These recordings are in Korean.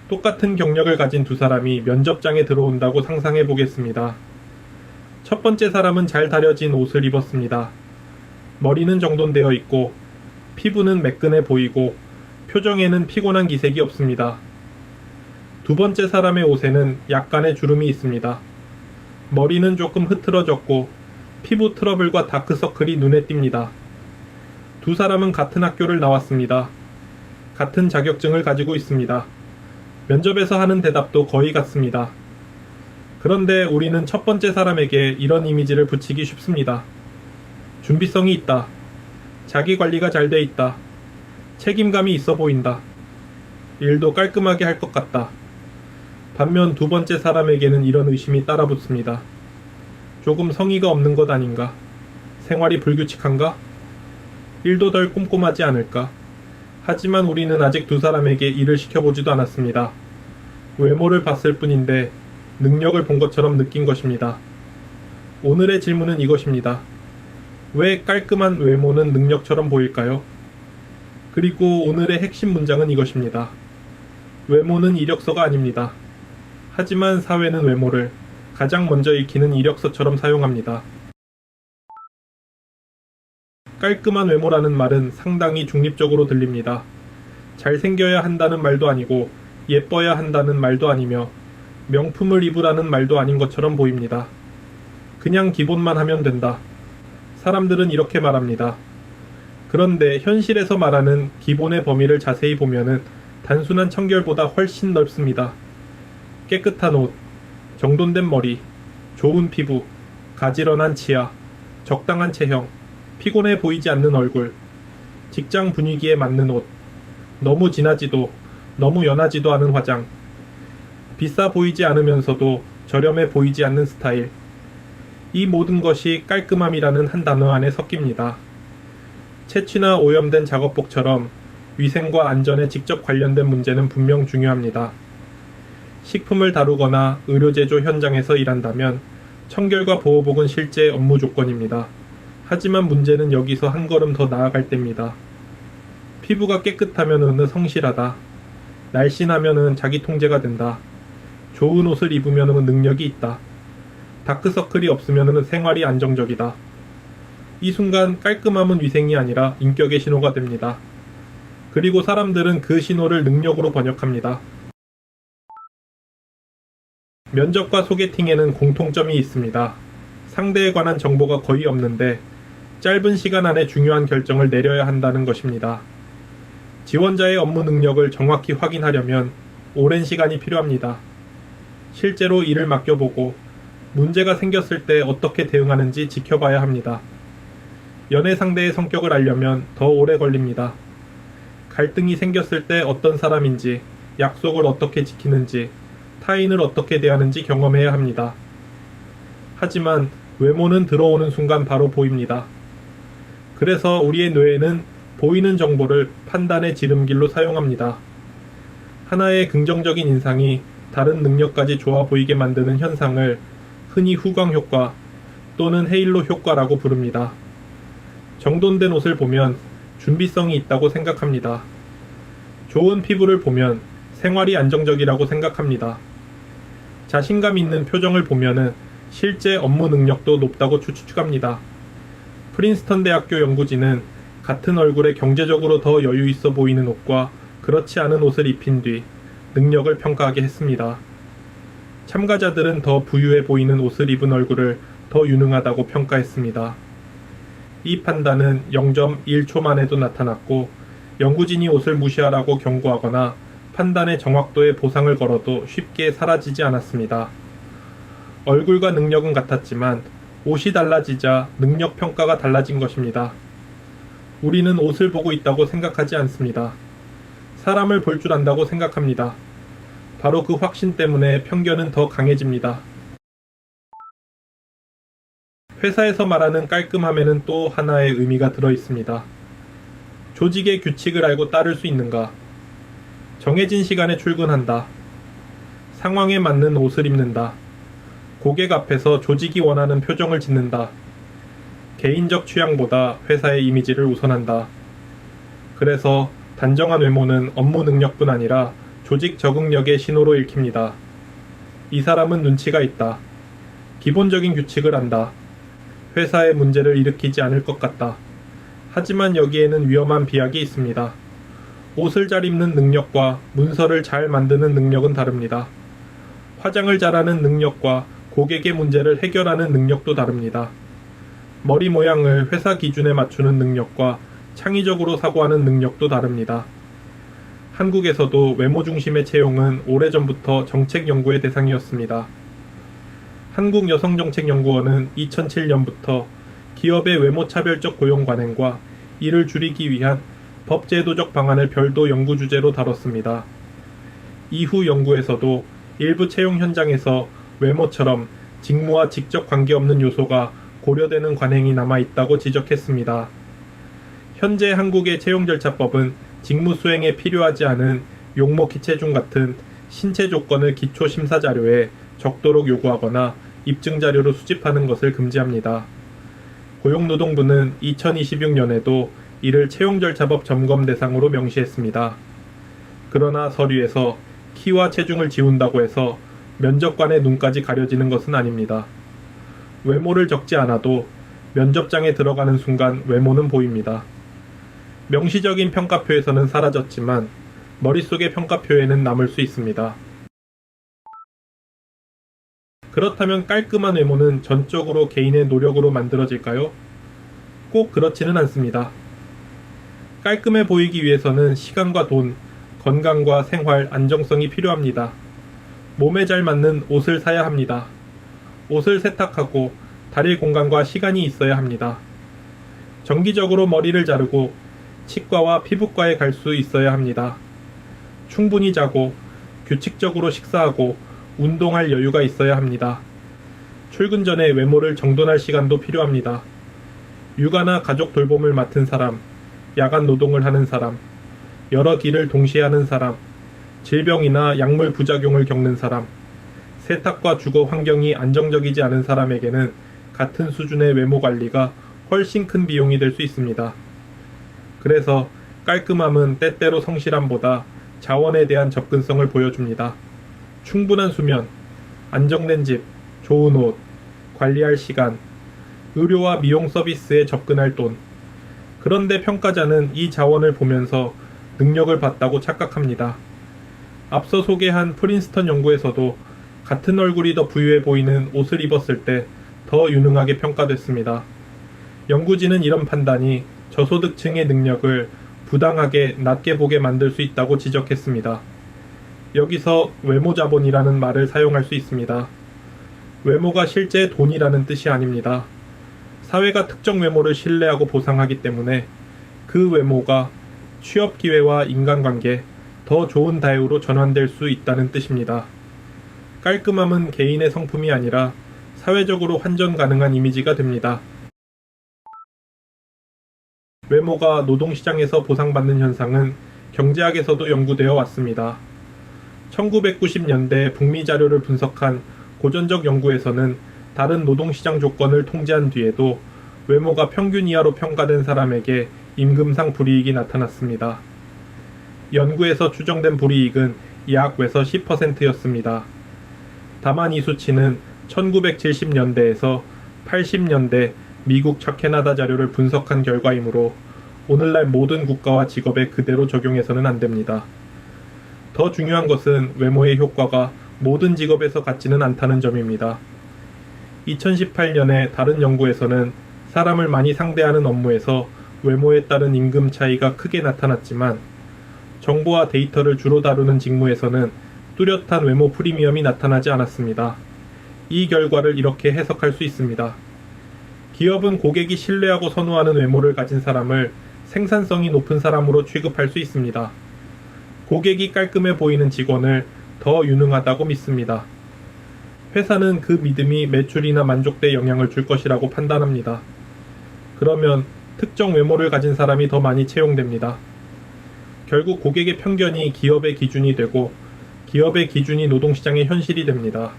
똑같은 경력을 가진 두 사람이 면접장에 들어온다고 상상해 보겠습니다. 첫 번째 사람은 잘 다려진 옷을 입었습니다. 머리는 정돈되어 있고 피부는 매끈해 보이고 표정에는 피곤한 기색이 없습니다. 두 번째 사람의 옷에는 약간의 주름이 있습니다. 머리는 조금 흐트러졌고 피부 트러블과 다크서클이 눈에 띕니다. 두 사람은 같은 학교를 나왔습니다. 같은 자격증을 가지고 있습니다. 면접에서 하는 대답도 거의 같습니다. 그런데 우리는 첫 번째 사람에게 이런 이미지를 붙이기 쉽습니다. 준비성이 있다. 자기 관리가 잘 돼 있다. 책임감이 있어 보인다. 일도 깔끔하게 할 것 같다. 반면 두 번째 사람에게는 이런 의심이 따라붙습니다. 조금 성의가 없는 것 아닌가? 생활이 불규칙한가? 일도 덜 꼼꼼하지 않을까? 하지만 우리는 아직 두 사람에게 일을 시켜보지도 않았습니다. 외모를 봤을 뿐인데 능력을 본 것처럼 느낀 것입니다. 오늘의 질문은 이것입니다. 왜 깔끔한 외모는 능력처럼 보일까요? 그리고 오늘의 핵심 문장은 이것입니다. 외모는 이력서가 아닙니다. 하지만 사회는 외모를 가장 먼저 읽히는 이력서처럼 사용합니다. 깔끔한 외모라는 말은 상당히 중립적으로 들립니다. 잘생겨야 한다는 말도 아니고 예뻐야 한다는 말도 아니며 명품을 입으라는 말도 아닌 것처럼 보입니다. 그냥 기본만 하면 된다. 사람들은 이렇게 말합니다. 그런데 현실에서 말하는 기본의 범위를 자세히 보면은 단순한 청결보다 훨씬 넓습니다. 깨끗한 옷, 정돈된 머리, 좋은 피부, 가지런한 치아, 적당한 체형, 피곤해 보이지 않는 얼굴, 직장 분위기에 맞는 옷, 너무 진하지도 너무 연하지도 않은 화장, 비싸 보이지 않으면서도 저렴해 보이지 않는 스타일. 이 모든 것이 깔끔함이라는 한 단어 안에 섞입니다. 채취나 오염된 작업복처럼 위생과 안전에 직접 관련된 문제는 분명 중요합니다. 식품을 다루거나 의료제조 현장에서 일한다면 청결과 보호복은 실제 업무 조건입니다. 하지만 문제는 여기서 한 걸음 더 나아갈 때입니다. 피부가 깨끗하면은 성실하다. 날씬하면은 자기 통제가 된다. 좋은 옷을 입으면은 능력이 있다. 다크서클이 없으면은 생활이 안정적이다. 이 순간 깔끔함은 위생이 아니라 인격의 신호가 됩니다. 그리고 사람들은 그 신호를 능력으로 번역합니다. 면접과 소개팅에는 공통점이 있습니다. 상대에 관한 정보가 거의 없는데 짧은 시간 안에 중요한 결정을 내려야 한다는 것입니다. 지원자의 업무 능력을 정확히 확인하려면 오랜 시간이 필요합니다. 실제로 일을 맡겨보고 문제가 생겼을 때 어떻게 대응하는지 지켜봐야 합니다. 연애 상대의 성격을 알려면 더 오래 걸립니다. 갈등이 생겼을 때 어떤 사람인지, 약속을 어떻게 지키는지, 타인을 어떻게 대하는지 경험해야 합니다. 하지만 외모는 들어오는 순간 바로 보입니다. 그래서 우리의 뇌에는 보이는 정보를 판단의 지름길로 사용합니다. 하나의 긍정적인 인상이 다른 능력까지 좋아 보이게 만드는 현상을 흔히 후광 효과 또는 헤일로 효과라고 부릅니다. 정돈된 옷을 보면 준비성이 있다고 생각합니다. 좋은 피부를 보면 생활이 안정적이라고 생각합니다. 자신감 있는 표정을 보면은 실제 업무 능력도 높다고 추측합니다. 프린스턴 대학교 연구진은 같은 얼굴에 경제적으로 더 여유 있어 보이는 옷과 그렇지 않은 옷을 입힌 뒤 능력을 평가하게 했습니다. 참가자들은 더 부유해 보이는 옷을 입은 얼굴을 더 유능하다고 평가했습니다. 이 판단은 0.1초 만에도 나타났고 연구진이 옷을 무시하라고 경고하거나 판단의 정확도에 보상을 걸어도 쉽게 사라지지 않았습니다. 얼굴과 능력은 같았지만 옷이 달라지자 능력 평가가 달라진 것입니다. 우리는 옷을 보고 있다고 생각하지 않습니다. 사람을 볼 줄 안다고 생각합니다. 바로 그 확신 때문에 편견은 더 강해집니다. 회사에서 말하는 깔끔함에는 또 하나의 의미가 들어 있습니다. 조직의 규칙을 알고 따를 수 있는가? 정해진 시간에 출근한다. 상황에 맞는 옷을 입는다. 고객 앞에서 조직이 원하는 표정을 짓는다. 개인적 취향보다 회사의 이미지를 우선한다. 그래서 단정한 외모는 업무 능력뿐 아니라 조직 적응력의 신호로 읽힙니다. 이 사람은 눈치가 있다. 기본적인 규칙을 안다. 회사에 문제를 일으키지 않을 것 같다. 하지만 여기에는 위험한 비약이 있습니다. 옷을 잘 입는 능력과 문서를 잘 만드는 능력은 다릅니다. 화장을 잘하는 능력과 고객의 문제를 해결하는 능력도 다릅니다. 머리 모양을 회사 기준에 맞추는 능력과 창의적으로 사고하는 능력도 다릅니다. 한국에서도 외모 중심의 채용은 오래전부터 정책 연구의 대상이었습니다. 한국여성정책연구원은 2007년부터 기업의 외모차별적 고용 관행과 이를 줄이기 위한 법제도적 방안을 별도 연구 주제로 다뤘습니다. 이후 연구에서도 일부 채용 현장에서 외모처럼 직무와 직접 관계없는 요소가 고려되는 관행이 남아 있다고 지적했습니다. 현재 한국의 채용절차법은 직무 수행에 필요하지 않은 용모 기체중 같은 신체 조건을 기초 심사 자료에 적도록 요구하거나 입증 자료로 수집하는 것을 금지합니다. 고용노동부는 2026년에도 이를 채용절차법 점검 대상으로 명시했습니다. 그러나 서류에서 키와 체중을 지운다고 해서 면접관의 눈까지 가려지는 것은 아닙니다. 외모를 적지 않아도 면접장에 들어가는 순간 외모는 보입니다. 명시적인 평가표에서는 사라졌지만 머릿속의 평가표에는 남을 수 있습니다. 그렇다면 깔끔한 외모는 전적으로 개인의 노력으로 만들어질까요? 꼭 그렇지는 않습니다. 깔끔해 보이기 위해서는 시간과 돈, 건강과 생활, 안정성이 필요합니다. 몸에 잘 맞는 옷을 사야 합니다. 옷을 세탁하고 다릴 공간과 시간이 있어야 합니다. 정기적으로 머리를 자르고 치과와 피부과에 갈 수 있어야 합니다. 충분히 자고 규칙적으로 식사하고 운동할 여유가 있어야 합니다. 출근 전에 외모를 정돈할 시간도 필요합니다. 육아나 가족 돌봄을 맡은 사람, 야간 노동을 하는 사람, 여러 일을 동시에 하는 사람, 질병이나 약물 부작용을 겪는 사람, 세탁과 주거 환경이 안정적이지 않은 사람에게는 같은 수준의 외모 관리가 훨씬 큰 비용이 될 수 있습니다. 그래서 깔끔함은 때때로 성실함보다 자원에 대한 접근성을 보여줍니다. 충분한 수면, 안정된 집, 좋은 옷, 관리할 시간, 의료와 미용 서비스에 접근할 돈. 그런데 평가자는 이 자원을 보면서 능력을 봤다고 착각합니다. 앞서 소개한 프린스턴 연구에서도 같은 얼굴이 더 부유해 보이는 옷을 입었을 때 더 유능하게 평가됐습니다. 연구진은 이런 판단이 저소득층의 능력을 부당하게 낮게 보게 만들 수 있다고 지적했습니다. 여기서 외모자본이라는 말을 사용할 수 있습니다. 외모가 실제 돈이라는 뜻이 아닙니다. 사회가 특정 외모를 신뢰하고 보상하기 때문에 그 외모가 취업 기회와 인간관계, 더 좋은 대우로 전환될 수 있다는 뜻입니다. 깔끔함은 개인의 성품이 아니라 사회적으로 환전 가능한 이미지가 됩니다. 외모가 노동시장에서 보상받는 현상은 경제학에서도 연구되어 왔습니다. 1990년대 북미 자료를 분석한 고전적 연구에서는 다른 노동시장 조건을 통제한 뒤에도 외모가 평균 이하로 평가된 사람에게 임금상 불이익이 나타났습니다. 연구에서 추정된 불이익은 약 외서 10%였습니다. 다만 이 수치는 1970년대에서 80년대 미국 척캐나다 자료를 분석한 결과이므로 오늘날 모든 국가와 직업에 그대로 적용해서는 안 됩니다. 더 중요한 것은 외모의 효과가 모든 직업에서 같지는 않다는 점입니다. 2018년에 다른 연구에서는 사람을 많이 상대하는 업무에서 외모에 따른 임금 차이가 크게 나타났지만 정보와 데이터를 주로 다루는 직무에서는 뚜렷한 외모 프리미엄이 나타나지 않았습니다. 이 결과를 이렇게 해석할 수 있습니다. 기업은 고객이 신뢰하고 선호하는 외모를 가진 사람을 생산성이 높은 사람으로 취급할 수 있습니다. 고객이 깔끔해 보이는 직원을 더 유능하다고 믿습니다. 회사는 그 믿음이 매출이나 만족도에 영향을 줄 것이라고 판단합니다. 그러면 특정 외모를 가진 사람이 더 많이 채용됩니다. 결국 고객의 편견이 기업의 기준이 되고 기업의 기준이 노동시장의 현실이 됩니다.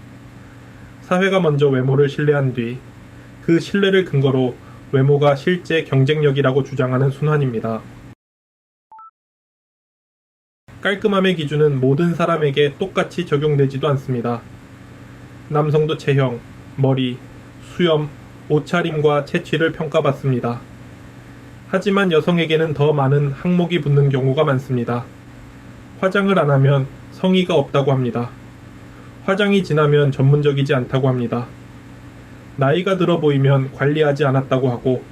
사회가 먼저 외모를 신뢰한 뒤 그 신뢰를 근거로 외모가 실제 경쟁력이라고 주장하는 순환입니다. 깔끔함의 기준은 모든 사람에게 똑같이 적용되지도 않습니다. 남성도 체형, 머리, 수염, 옷차림과 채취를 평가받습니다. 하지만 여성에게는 더 많은 항목이 붙는 경우가 많습니다. 화장을 안 하면 성의가 없다고 합니다. 화장이 진하면 전문적이지 않다고 합니다. 나이가 들어 보이면 관리하지 않았다고 하고,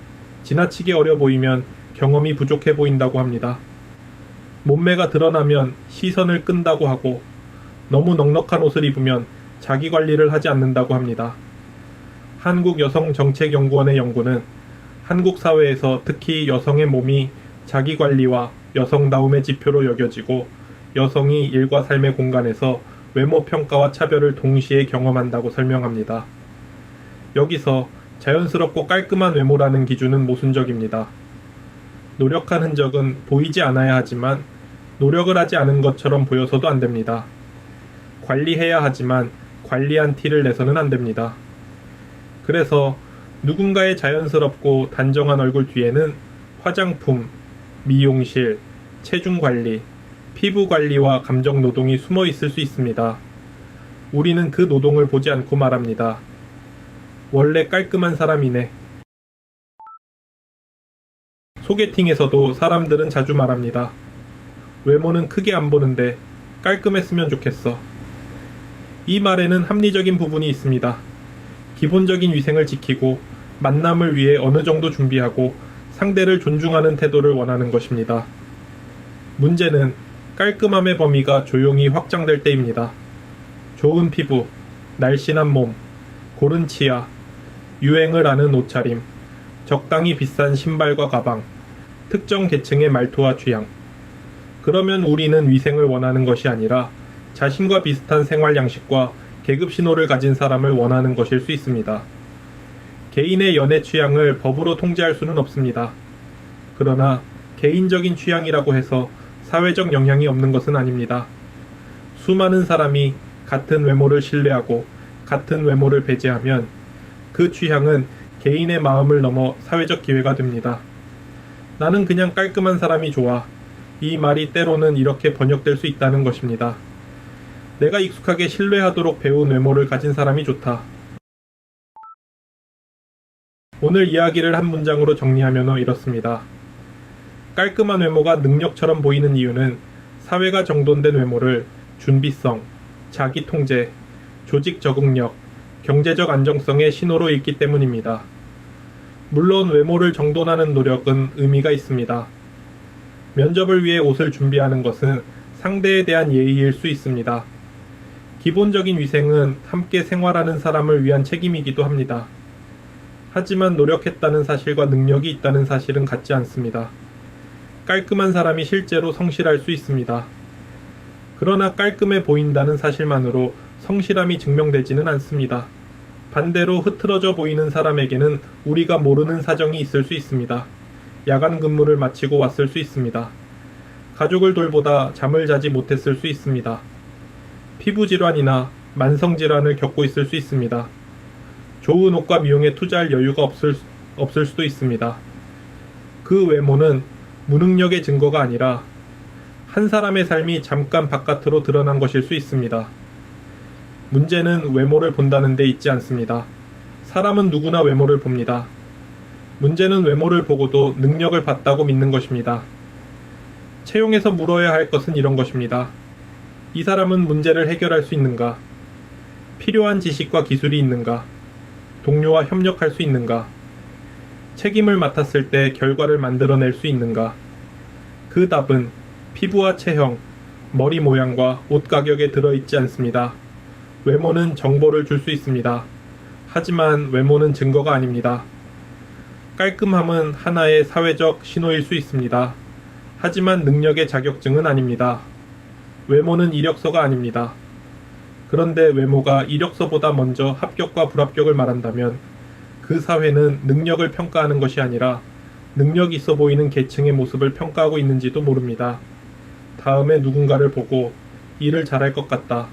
지나치게 어려 보이면 경험이 부족해 보인다고 합니다. 몸매가 드러나면 시선을 끈다고 하고, 너무 넉넉한 옷을 입으면 자기 관리를 하지 않는다고 합니다. 한국여성정책연구원의 연구는 한국 사회에서 특히 여성의 몸이 자기 관리와 여성다움의 지표로 여겨지고, 여성이 일과 삶의 공간에서 외모 평가와 차별을 동시에 경험한다고 설명합니다. 여기서 자연스럽고 깔끔한 외모라는 기준은 모순적입니다. 노력한 흔적은 보이지 않아야 하지만 노력을 하지 않은 것처럼 보여서도 안 됩니다. 관리해야 하지만 관리한 티를 내서는 안 됩니다. 그래서 누군가의 자연스럽고 단정한 얼굴 뒤에는 화장품, 미용실, 체중 관리, 피부 관리와 감정 노동이 숨어 있을 수 있습니다. 우리는 그 노동을 보지 않고 말합니다. 원래 깔끔한 사람이네. 소개팅에서도 사람들은 자주 말합니다. 외모는 크게 안 보는데 깔끔했으면 좋겠어. 이 말에는 합리적인 부분이 있습니다. 기본적인 위생을 지키고 만남을 위해 어느 정도 준비하고 상대를 존중하는 태도를 원하는 것입니다. 문제는 깔끔함의 범위가 조용히 확장될 때입니다. 좋은 피부, 날씬한 몸, 고른 치아, 유행을 아는 옷차림, 적당히 비싼 신발과 가방, 특정 계층의 말투와 취향. 그러면 우리는 위생을 원하는 것이 아니라 자신과 비슷한 생활 양식과 계급 신호를 가진 사람을 원하는 것일 수 있습니다. 개인의 연애 취향을 법으로 통제할 수는 없습니다. 그러나 개인적인 취향이라고 해서 사회적 영향이 없는 것은 아닙니다. 수많은 사람이 같은 외모를 신뢰하고 같은 외모를 배제하면 그 취향은 개인의 마음을 넘어 사회적 기회가 됩니다. 나는 그냥 깔끔한 사람이 좋아. 이 말이 때로는 이렇게 번역될 수 있다는 것입니다. 내가 익숙하게 신뢰하도록 배운 외모를 가진 사람이 좋다. 오늘 이야기를 한 문장으로 정리하면 이렇습니다. 깔끔한 외모가 능력처럼 보이는 이유는 사회가 정돈된 외모를 준비성, 자기 통제, 조직 적응력, 경제적 안정성의 신호로 읽기 때문입니다. 물론 외모를 정돈하는 노력은 의미가 있습니다. 면접을 위해 옷을 준비하는 것은 상대에 대한 예의일 수 있습니다. 기본적인 위생은 함께 생활하는 사람을 위한 책임이기도 합니다. 하지만 노력했다는 사실과 능력이 있다는 사실은 같지 않습니다. 깔끔한 사람이 실제로 성실할 수 있습니다. 그러나 깔끔해 보인다는 사실만으로 성실함이 증명되지는 않습니다. 반대로 흐트러져 보이는 사람에게는 우리가 모르는 사정이 있을 수 있습니다. 야간 근무를 마치고 왔을 수 있습니다. 가족을 돌보다 잠을 자지 못했을 수 있습니다. 피부질환이나 만성질환을 겪고 있을 수 있습니다. 좋은 옷과 미용에 투자할 여유가 없을 수도 있습니다. 그 외모는 무능력의 증거가 아니라 한 사람의 삶이 잠깐 바깥으로 드러난 것일 수 있습니다. 문제는 외모를 본다는 데 있지 않습니다. 사람은 누구나 외모를 봅니다. 문제는 외모를 보고도 능력을 봤다고 믿는 것입니다. 채용에서 물어야 할 것은 이런 것입니다. 이 사람은 문제를 해결할 수 있는가? 필요한 지식과 기술이 있는가? 동료와 협력할 수 있는가? 책임을 맡았을 때 결과를 만들어낼 수 있는가? 그 답은 피부와 체형, 머리 모양과 옷 가격에 들어있지 않습니다. 외모는 정보를 줄 수 있습니다. 하지만 외모는 증거가 아닙니다. 깔끔함은 하나의 사회적 신호일 수 있습니다. 하지만 능력의 자격증은 아닙니다. 외모는 이력서가 아닙니다. 그런데 외모가 이력서보다 먼저 합격과 불합격을 말한다면 그 사회는 능력을 평가하는 것이 아니라 능력이 있어 보이는 계층의 모습을 평가하고 있는지도 모릅니다. 다음에 누군가를 보고 일을 잘할 것 같다.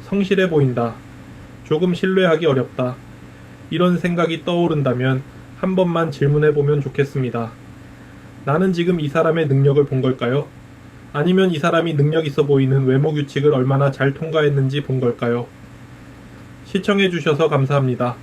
성실해 보인다. 조금 신뢰하기 어렵다. 이런 생각이 떠오른다면 한 번만 질문해 보면 좋겠습니다. 나는 지금 이 사람의 능력을 본 걸까요? 아니면 이 사람이 능력 있어 보이는 외모 규칙을 얼마나 잘 통과했는지 본 걸까요? 시청해주셔서 감사합니다.